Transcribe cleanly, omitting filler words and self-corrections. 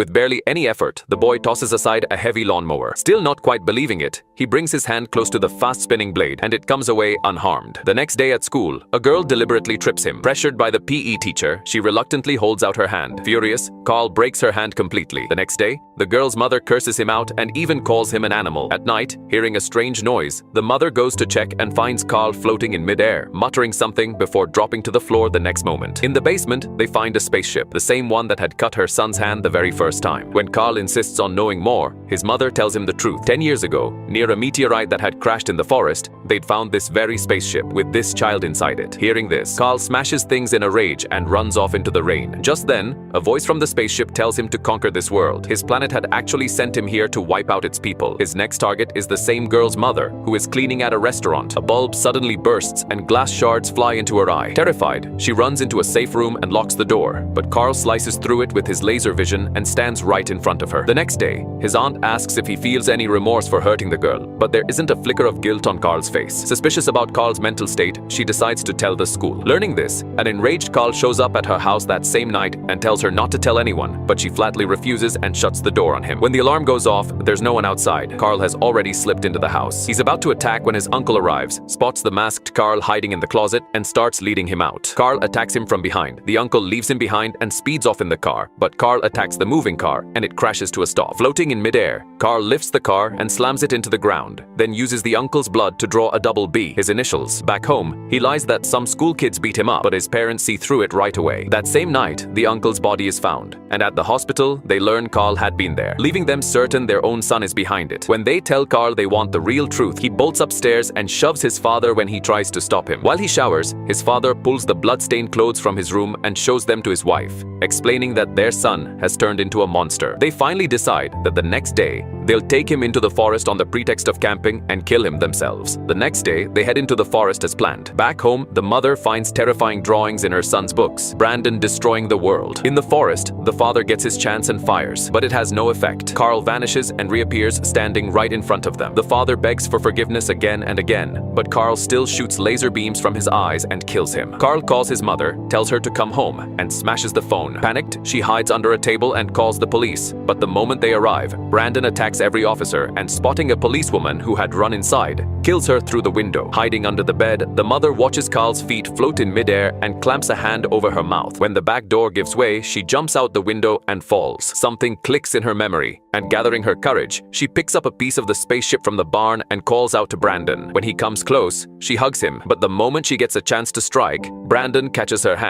With barely any effort, the boy tosses aside a heavy lawnmower. Still not quite believing it, he brings his hand close to the fast-spinning blade, and it comes away unharmed. The next day at school, a girl deliberately trips him. Pressured by the PE teacher, she reluctantly holds out her hand. Furious, Carl breaks her hand completely. The next day, the girl's mother curses him out and even calls him an animal. At night, hearing a strange noise, the mother goes to check and finds Carl floating in midair, muttering something before dropping to the floor the next moment. In the basement, they find a spaceship, the same one that had cut her son's hand the very first time. When Carl insists on knowing more, his mother tells him the truth. 10 years ago, near a meteorite that had crashed in the forest, they'd found this very spaceship with this child inside it. Hearing this, Carl smashes things in a rage and runs off into the rain. Just then, a voice from the spaceship tells him to conquer this world. His planet had actually sent him here to wipe out its people. His next target is the same girl's mother, who is cleaning at a restaurant. A bulb suddenly bursts and glass shards fly into her eye. Terrified, she runs into a safe room and locks the door, but Carl slices through it with his laser vision and stands right in front of her. The next day, his aunt asks if he feels any remorse for hurting the girl, but there isn't a flicker of guilt on Carl's face. Suspicious about Carl's mental state, she decides to tell the school. Learning this, an enraged Carl shows up at her house that same night and tells her not to tell anyone, but she flatly refuses and shuts the door on him. When the alarm goes off, there's no one outside. Carl has already slipped into the house. He's about to attack when his uncle arrives, spots the masked Carl hiding in the closet, and starts leading him out. Carl attacks him from behind. The uncle leaves him behind and speeds off in the car, but Carl attacks the moving car and it crashes to a stop. Floating in midair, Carl lifts the car and slams it into the ground, then uses the uncle's blood to draw a double B, his initials. Back home, he lies that some school kids beat him up, but his parents see through it right away. That same night, the uncle's body is found, and at the hospital, they learn Carl had been there, leaving them certain their own son is behind it. When they tell Carl they want the real truth, he bolts upstairs and shoves his father when he tries to stop him. While he showers, his father pulls the blood-stained clothes from his room and shows them to his wife, explaining that their son has turned into a monster. They finally decide that the next day, they'll take him into the forest on the pretext of camping and kill him themselves. The next day, they head into the forest as planned. Back home, the mother finds terrifying drawings in her son's books, Brandon destroying the world. In the forest, the father gets his chance and fires, but it has no effect. Carl vanishes and reappears standing right in front of them. The father begs for forgiveness again and again, but Carl still shoots laser beams from his eyes and kills him. Carl calls his mother, tells her to come home, and smashes the phone. Panicked, she hides under a table and calls the police, but the moment they arrive, Brandon attacks every officer and, spotting a policewoman who had run inside, kills her through the window. Hiding under the bed, the mother watches Carl's feet float in midair and clamps a hand over her mouth. When the back door gives way, she jumps out the window and falls. Something clicks in her memory, and gathering her courage, she picks up a piece of the spaceship from the barn and calls out to Brandon. When he comes close, she hugs him, but the moment she gets a chance to strike, Brandon catches her hand.